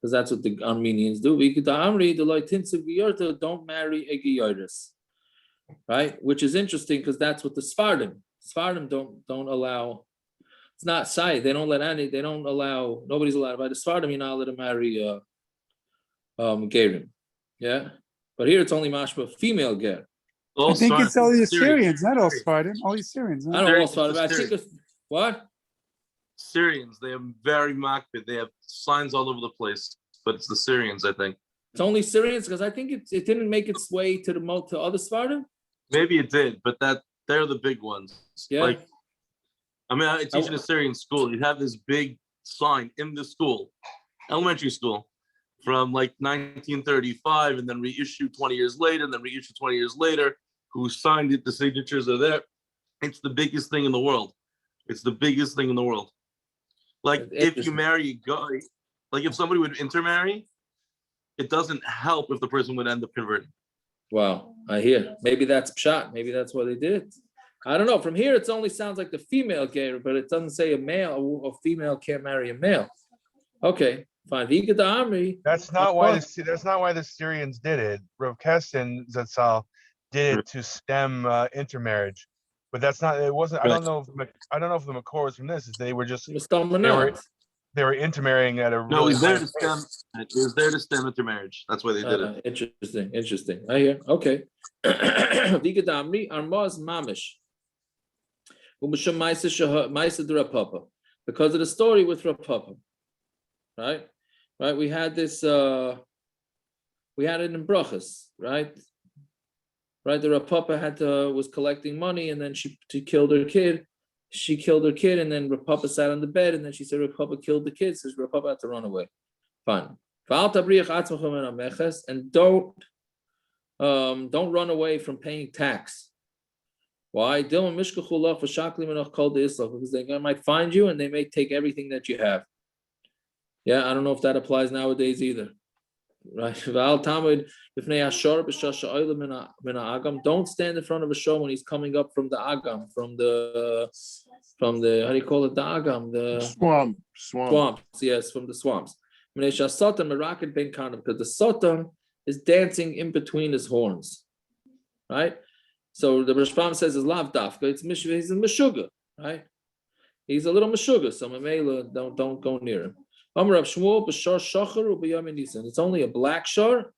because that's what the Armenians do. Don't marry a Giyotis, right? Which is interesting because that's what the Sfardim don't allow. It's not Sai. They don't allow, nobody's allowed. By the Sfardim, you're not allowed to marry Gerim. Yeah? But here it's only mashma female ger. I think it's all the Assyrians, not all Sfardim. All the Assyrians. I don't know all Sfardim. I think it's what? Syrians, they are very makbid. They have signs all over the place, but it's the Syrians, I think. It's only Syrians because I think it didn't make its way to other Sfardim. Maybe it did, but they're the big ones. Yeah. I teach in a Syrian school. You'd have this big sign in the school, elementary school, from like 1935, and then reissued 20 years later, and then reissued 20 years later. Who signed it? The signatures are there. It's the biggest thing in the world. It's the biggest thing in the world. Like if you marry a guy, like if somebody would intermarry, it doesn't help if the person would end up converting. Wow, I hear. Maybe that's pshat. Maybe that's why they did it. I don't know. From here, it only sounds like the female ger, but it doesn't say a female can't marry a male. Okay, fine. That's not why the Syrians did it. Rav Kessin Zatzal did it to stem intermarriage, but that's not. It wasn't. I don't know if the Makor was from this. Is they were just they were intermarrying at a No, really it was there high to stem. It was there to stem intermarriage. That's why they did it. Interesting. I hear. Okay. Vigadamri armaz mamish. Because of the story with Rapapa, right? We had this. We had it in brachas, right? The Rapapa was collecting money, and then she killed her kid. She killed her kid, and then Rapapa sat on the bed, and then she said Rapapa killed the kid, so Rapapa had to run away. Fine. And don't run away from paying tax. Why? Because they might find you and they may take everything that you have. Yeah, I don't know if that applies nowadays either. Right? Don't stand in front of a show when he's coming up from the agam, from the how do you call it? The agam, the swamps. Yes, from the swamps. Because the satan is dancing in between his horns, right? So the Rashbam says is lav dafka. He's a meshuga, right? He's a little meshuga. So Mamela, don't go near him. It's only a black shor,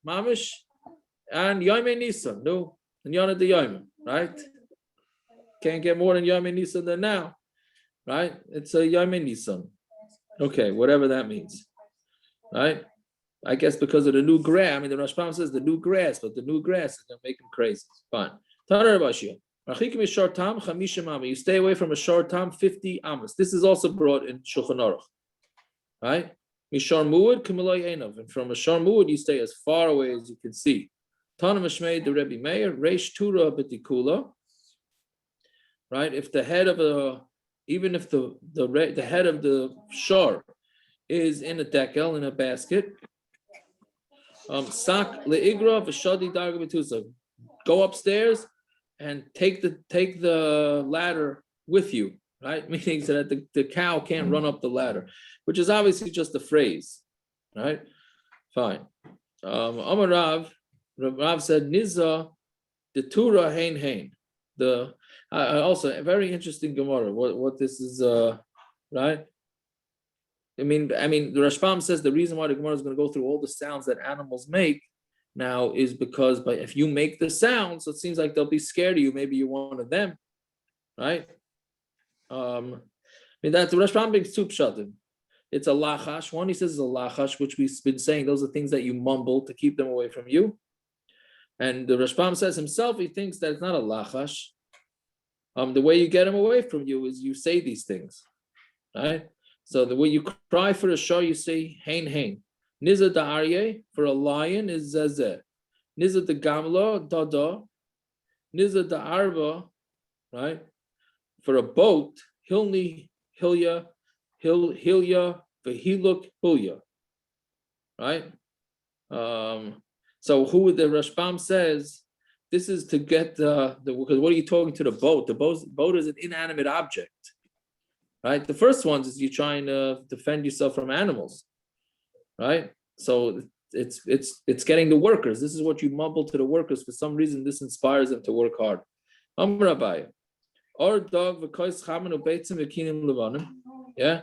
mamish, and Yom Nisan. No, and Yom the Yom, right? Can't get more than Yom Nisan than now, right? It's a Yom Nisan. Okay, whatever that means, right? I guess because of the new grass. I mean, the Rashbam says the new grass, but the new grass is gonna make him crazy. Fine. You stay away from a short tam 50 amos. This is also brought in Shulchan Aruch. Right? Mishar Muad Kamiloy Einov. And from a Shar Muad, you stay as far away as you can see. Tana Mishmei the Rebbi Meir, Reish Tura Betikula. Right? If the head of even if the head of the shar is in a dekel, in a basket, Sak Leigra Vashadi Darga Betusa. Go upstairs and take the ladder with you. Right? Meaning that the cow can't run up the ladder, which is obviously just a phrase, right? Fine. Amar Rav said, Niza, the Tura Hain. The also a very interesting Gemara. What this is, right? I mean, the Rashbam says the reason why the Gemara is going to go through all the sounds that animals make now is because if you make the sounds, so it seems like they'll be scared of you. Maybe you're one of them, right? That the Rashbam brings two pshatim. It's a lachash. One he says is a lachash, which we've been saying those are things that you mumble to keep them away from you. And the Rashbam says himself he thinks that it's not a lachash. The way you get them away from you is you say these things, right? So the way you cry for a shah, you say hein. Niza da aryeh for a lion is zezeh. Niza da gamla dada. Niza da arba, right? For a boat, hilni, hilya, vahiluk, hilya. Right? So who the Rashbam says, this is to get because what are you talking to the boat? The boat is an inanimate object. Right? The first one is you're trying to defend yourself from animals. Right? So it's getting the workers. This is what you mumble to the workers. For some reason, this inspires them to work hard. Rabbi. Or dog yeah,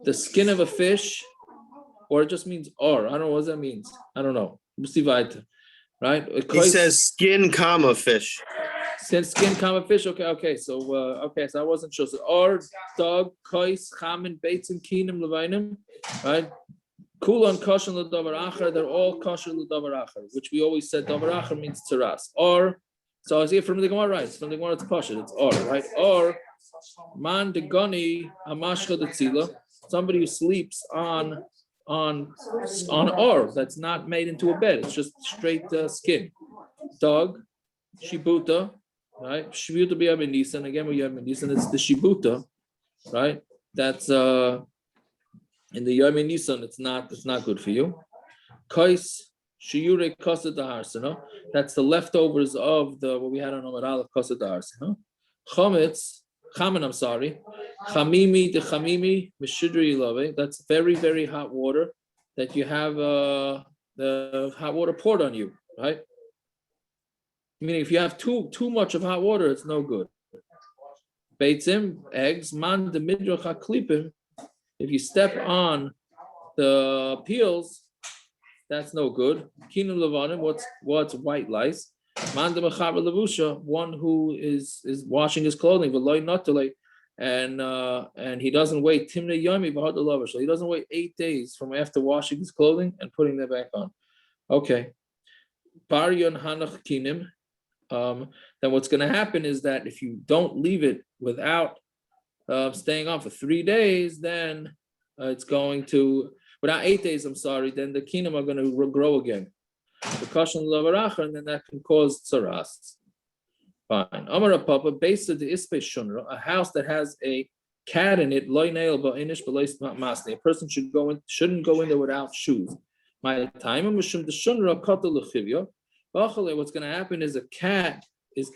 the skin of a fish, or it just means or. I don't know what that means. I don't know. Right? He says skin, comma fish. Skin, comma fish. Okay. So I wasn't sure. So or dog kois chamin beitzim kinim levainim. Right? Kulan kosher l'davar acher. They're all kosher l'davar acher, which we always said davar acher means tzaraas. Or so I see from the Gemara, right? From the Gemara, it's pasha. It's or, right? Or man degoni amashcha detzila. Somebody who sleeps on or that's not made into a bed. It's just straight skin. Dog, shibuta, right? Shibuta b'yam nisan. Again, we have nisan. It's the shibuta, right? That's in the yom nisan. It's not good for you. Kais. Shiure kosa daharsana. That's the leftovers of what we had on Amud Aleph kosa daharsana. Chamin, I'm sorry. Chamimi de chamimi mishidri love. That's very, very hot water that you have the hot water poured on you, right? Meaning if you have too much of hot water, it's no good. Beitzim, eggs, man de midrach haklipim. If you step on the peels, that's no good. Kinum levanim, what's white lice? Manda mechaber levusha, one who is washing his clothing, v'loy notale, and he doesn't wait timne yomi v'had lover. So he doesn't wait 8 days from after washing his clothing and putting them back on. Okay. Baryon hanach kinim. Then what's going to happen is that if you don't leave it without staying on for 3 days, then it's going to, without 8 days, I'm sorry, then the kinim are going to grow again. The caution lavaracha, and then that can cause tzaraas. Fine. Amar Papa, based on the ispe shunra, a house that has a cat in it, loy nail ba'inish b'leis masne. A person shouldn't go in there without shoes. My time, mishum the shunra kata lechivya. What's going to happen is a cat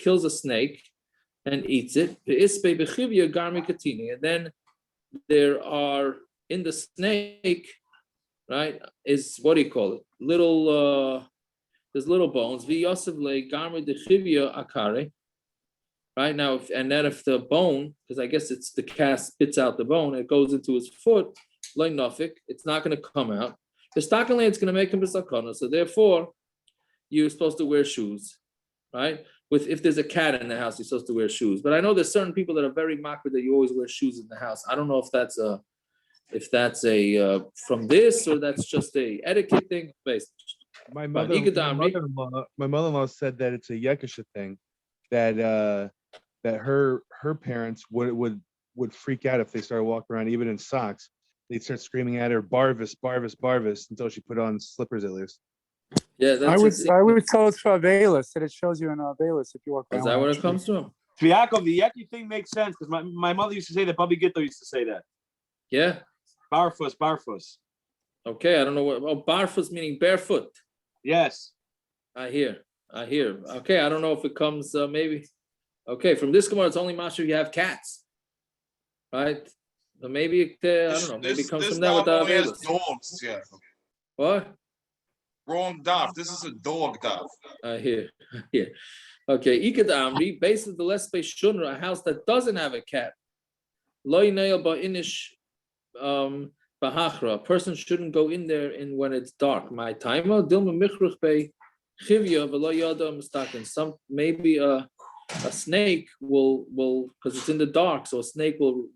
kills a snake and eats it. And then there are in the snake, right? Is what do you call it? There's little bones. Right now, if the bone, because I guess it's the cat spits out the bone, it goes into his foot, it's not going to come out. The stocking it's going to make him a sakana. So therefore, you're supposed to wear shoes, right? If there's a cat in the house, you're supposed to wear shoes. But I know there's certain people that are very makbid that you always wear shoes in the house. I don't know if that's from this or that's just a etiquette thing. My mother-in-law said that it's a Yekisha thing, that her parents would freak out if they started walking around even in socks. They'd start screaming at her, "Barvis, Barvis, Barvis," until she put on slippers at least. Yeah, I would tell it for Avelis, that it shows you in Avelis if you walk around. Is that what it comes from? Yaakov, the Yeki thing makes sense because my mother used to say that. Bubby Gitto used to say that. Yeah. Barfus. Okay, I don't know what. Oh, barfus meaning barefoot. Yes. I hear. Okay, I don't know if it comes maybe. Okay, from this Gemara, it's only master if you have cats, right? So maybe I don't know. Maybe it comes from that with the Avelis. Dogs, yeah. What? Wrong daf. This is a dog daf. I hear. Okay, Ikadamri, based on the less space shunra, a house that doesn't have a cat. Loy nail ba'inish bahachra. A person shouldn't go in there when it's dark. My timer, dilma michruch be chivya v'lo yada mistaken. Maybe a snake will because it's in the dark, so a snake will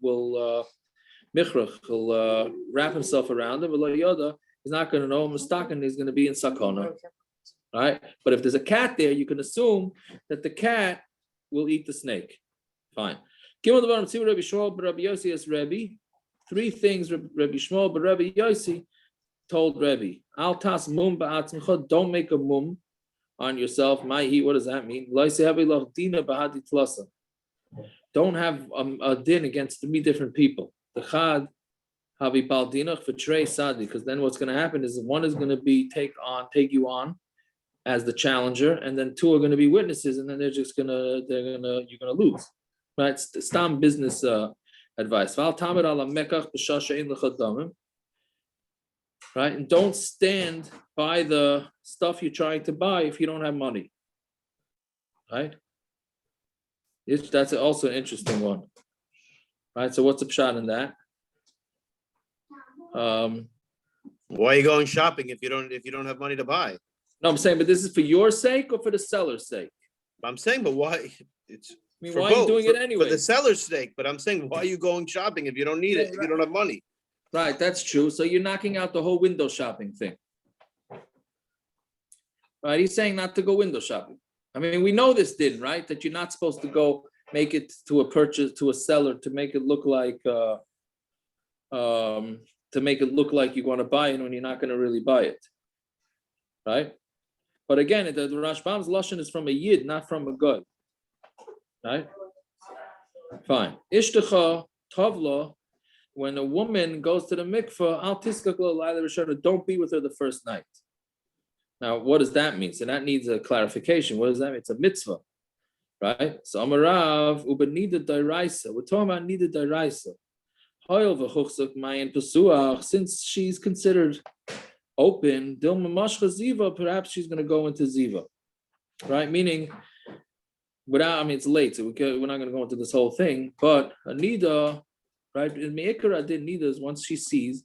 wrap himself around it. V'lo yada. He's not going to know mistaken. He's going to be in sakona, right? But if there's a cat there, you can assume that the cat will eat the snake. Fine. Rebbi Shmuel, but Rabbi Yossi is Rebbi. 3 things Rabbi Shmuel, but Rabbi Yossi told Rebbi. Al tas mum ba'atzmicha. Don't make a mum on yourself. What does that mean? Don't have a din against 3 different people. The chad. Because then what's going to happen is one is going to be take you on as the challenger, and then 2 are going to be witnesses, and then you're going to lose. Right? It's stam business advice. Right? And don't stand by the stuff you're trying to buy if you don't have money. Right? That's also an interesting one. Right? So what's the pshat in that? Why are you going shopping if you don't have money to buy? No, I'm saying, but this is for your sake or for the seller's sake? I'm saying, but why? Why are you doing it anyway? For the seller's sake, but I'm saying, why are you going shopping if you don't need it, if you don't have money? Right, that's true. So you're knocking out the whole window shopping thing. Right, he's saying not to go window shopping. I mean, we know this did, right? That you're not supposed to go make it to a purchase, to a seller to make it look like you're going to buy it when you're not going to really buy it, right? But again, the Rashbam's lashon is from a yid, not from a god, right? Fine. Ishtecha tavla, when a woman goes to the mikveh, al tiskak lo laila rishona, don't be with her the first night. Now, what does that mean? So that needs a clarification. What does that mean? It's a mitzvah, right? So Amarav ubenida dairaisa. We're talking about nida dairaisa. Since she's considered open, perhaps she's going to go into ziva, right? Meaning, it's late, so we're not going to go into this whole thing. But a nida right? In Me'ikra didn't neither is once she sees,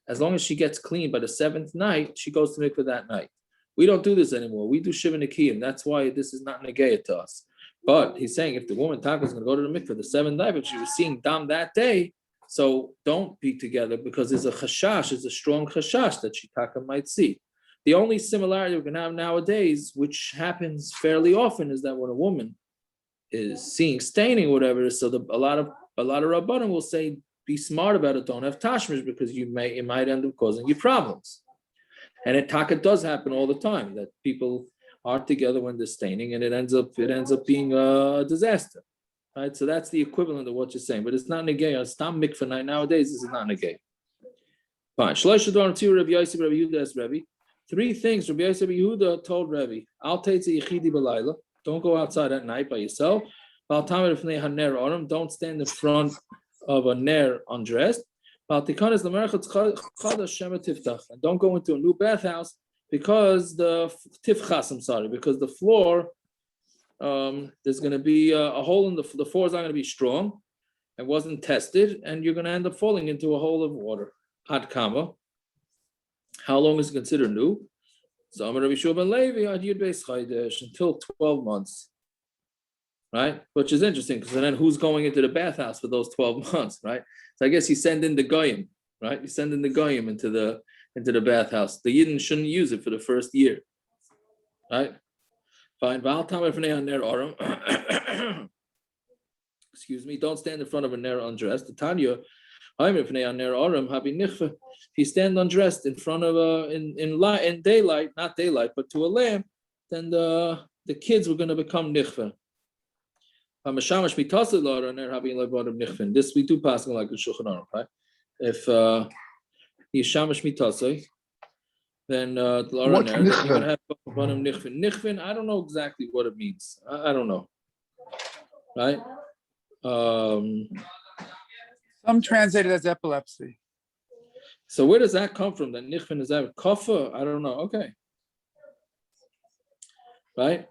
as long as she gets clean by the 7th night, she goes to mikveh that night. We don't do this anymore. We do Shiva Nikiyim. That's why this is not negayah to us. But he's saying if the woman Taka is going to go to the mikveh the 7th night, but she was seeing dam that day, so don't be together because there's a chashash, there's a strong chashash that she Taka might see. The only similarity we can have nowadays, which happens fairly often, is that when a woman is seeing staining or whatever, so a lot of Rabbanim will say, be smart about it, don't have tashmish because it might end up causing you problems. And it Taka does happen all the time that people are together when they're staining and it ends up being a disaster. Right? So that's the equivalent of what you're saying, but it's not negay. Stam mikveh night nowadays, this is not negay. Fine. Three things Rabbi Yosef Yehuda told Rebbi. Al teitze yichidi b'layla. Don't go outside at night by yourself. Don't stand in front of a ner undressed. And don't go into a new bathhouse because the floor, there's going to be a hole in the floor is not going to be strong. It wasn't tested, and you're going to end up falling into a hole of water. Ad kama. How long is it considered new? So until 12 months. Right? Which is interesting because then who's going into the bathhouse for those 12 months, right? So I guess you send in the goyim, right? You send in the goyim into the bathhouse. The Yidden shouldn't use it for the first year. Right? Fine. Excuse me, don't stand in front of a ner undressed. The Tanya, if you stand undressed in front of in daylight, not daylight, but to a lamp, then the kids were going to become nichva. This we do pass like the Shulchan Aruch, right? If you shamash mitasei, then you're going to have nichvin. I don't know exactly what it means. I don't know, right? Some translate it as epilepsy. So where does that come from? That nichvin is that kaffa? I don't know. Okay, right?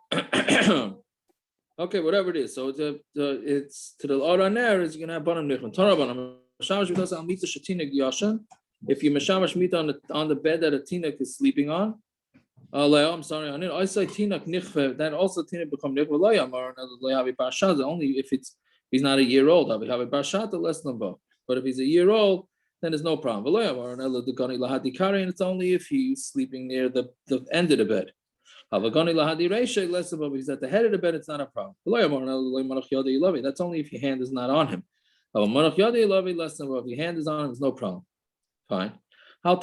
Okay, whatever it is. So it's to the oraner is you're gonna have banam nichvin. If you mashamash meet on the bed that a tinak is sleeping on, I'm sorry, I say tinak nichve. That also tinak become nichve. Only if he's not a year old. Less than both. But if he's a year old, then there's no problem. And it's only if he's sleeping near the end of the bed. Less above, he's at the head of the bed, it's not a problem. That's only if your hand is not on him. Less than above, your hand is on him, there's no problem. Fine. Like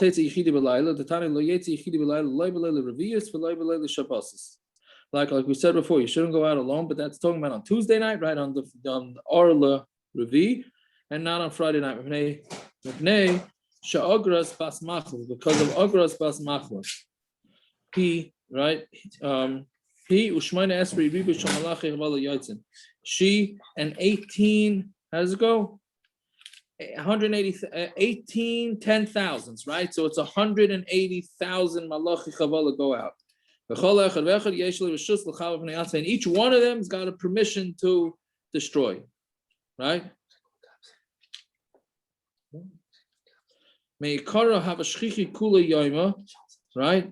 we said before, you shouldn't go out alone, but that's talking about on Tuesday night, right? On the Orla Revi, and not on Friday night. Because of Ogras Bas Machlas. He, right? She and 18, how does it go? 18 10,000s, right? So it's 180,000 malachi chavala go out. And each one of them has got a permission to destroy, right? Meikara have a shchichi kula yoima, right?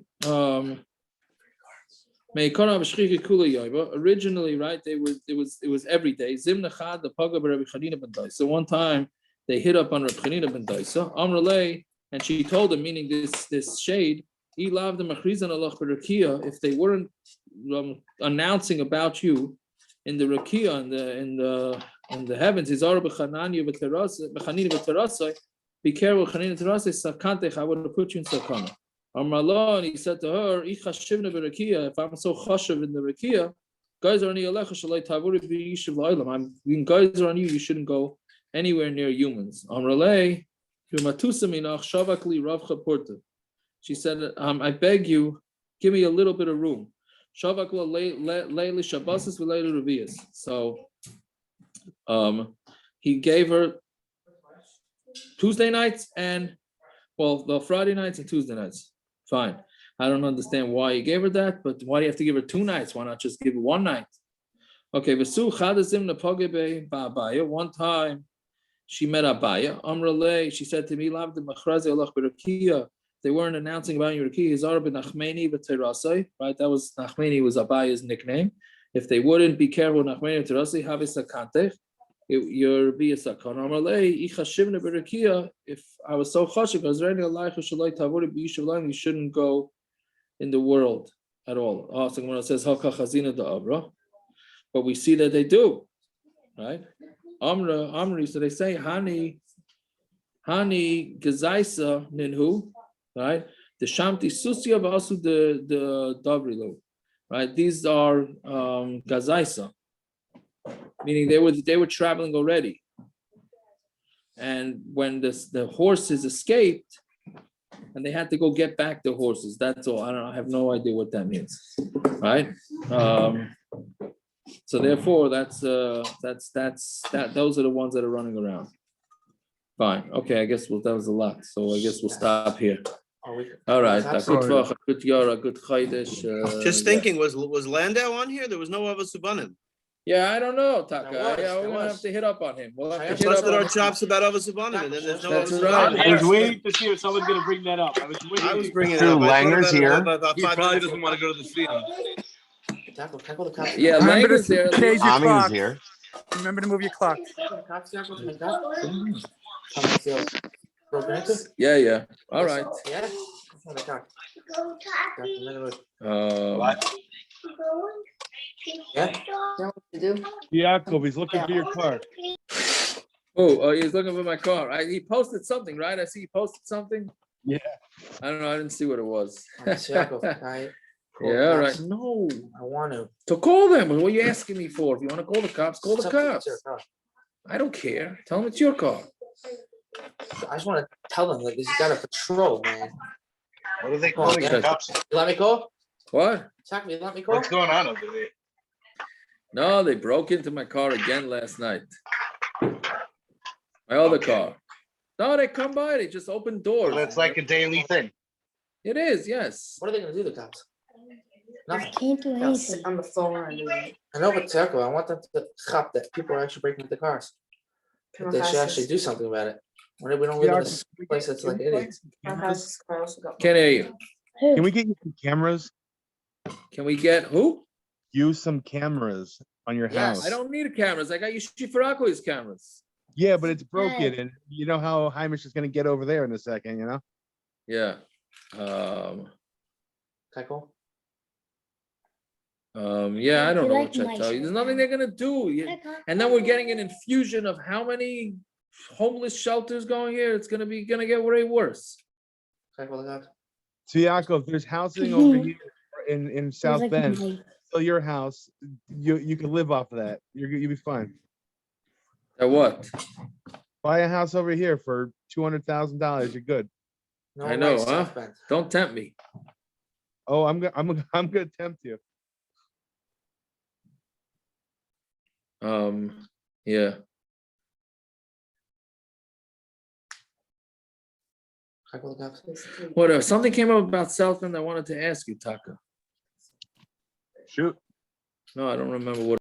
Meikara have a shchichi kula yoima. Originally, right? It was every day. Zimnachad the paga Rabbi Chanina ben Daisa. So one time they hit up on Rabbi Chanina ben Daisa. Amrulay, and she told him, meaning this shade. He loved the machrizan Allah b'rakia. If they weren't announcing about you in the rakia in the heavens, be careful, I would have put you in sakana. And he said to her, if I'm so chashav in the rakia, guys are on you, guys are on you, you shouldn't go anywhere near humans. She said, I beg you, give me a little bit of room. So he gave her Tuesday nights and, the Friday nights and Tuesday nights. Fine. I don't understand why he gave her that, but why do you have to give her 2 nights? Why not just give her 1 night? Okay, one time she met Abaya. Amrale, she said to me, Lav de Machrazi Allah Berakia. They weren't announcing about Yeraki, Hizar ben Nachmeni v'Terasai, right? That was Nachmeni was Abaya's nickname. If they wouldn't be careful, Nachmeni and Terasai, have a sakantech. You're be a sakon. Amrale, Icha Shivna Berakia. If I was so chashik, I was ready to lie, you shouldn't go in the world at all. Also, when it says Haka Chazina da Abra, but we see that they do, right? Amri, so they say Hani Gezaisa Ninhu, right? The Shamti Susia, but also the Davrilo, right? These are Gazaisa, meaning they were traveling already, and when the horses escaped, and they had to go get back the horses. That's all. I have no idea what that means, right? So therefore, those are the ones that are running around. Fine. Okay. I guess that was a lot. So I guess we'll stop here. All right. Good Chodesh. Just thinking, was Landau on here? There was no other Subanim. Yeah, I don't know, Taka. We're gonna have to hit up on him. We'll have to hit up Busted our on chops about other Subanim, and then there's no That's other right. Subanim. I was waiting to see if someone's gonna bring that up. I was bringing it True, up. I thought Langer's about it here. about He 5 probably minutes. doesn't want to go to the field. Yeah, Remember Langer's to there. change your Ami clock. is here. Remember to move your clock. Yeah. All right. Yaakov, he's looking for your car. Oh, he's looking for my car. He posted something, right? I see he posted something. Yeah. I don't know. I didn't see what it was. Yeah, all right. No, I want to. So call them. What are you asking me for? If you want to call the cops, call the cops. I don't care. Tell them it's your car. I just want to tell them that he's got a patrol, man. What are they calling the cops? You let me call? What? Chuck, you let me call? What's going on over there? No, they broke into my car again last night. My other car. No, they come by. They just open doors. So that's like a daily thing. It is, yes. What are they going to do, the cops? Nothing. I can't do They'll sit anything. on the phone. I know, but Turco, I want them to cop that people are actually breaking into cars. But they should actually do something about it. We don't live in this place that's like idiots. Can't hear you. Can we get you some cameras? Can we get who? Use some cameras on your house. I don't need cameras. I got Yushifurakli's cameras. Yeah, but it's broken, and you know how Hamish is going to get over there in a second, you know? Yeah. Yeah, I don't know what to tell you. There's nothing they're gonna do. And then we're getting an infusion of how many homeless shelters going here. It's gonna get way worse. So Yaakov, there's housing over here in South Bend. Sell your house. You can live off of that. You'll be fine. At what? Buy a house over here for $200,000. You're good. I know, huh? Don't tempt me. Oh, I'm gonna tempt you. Yeah. What? Something came up about South Bend I wanted to ask you, Taka. Shoot. No, I don't remember what.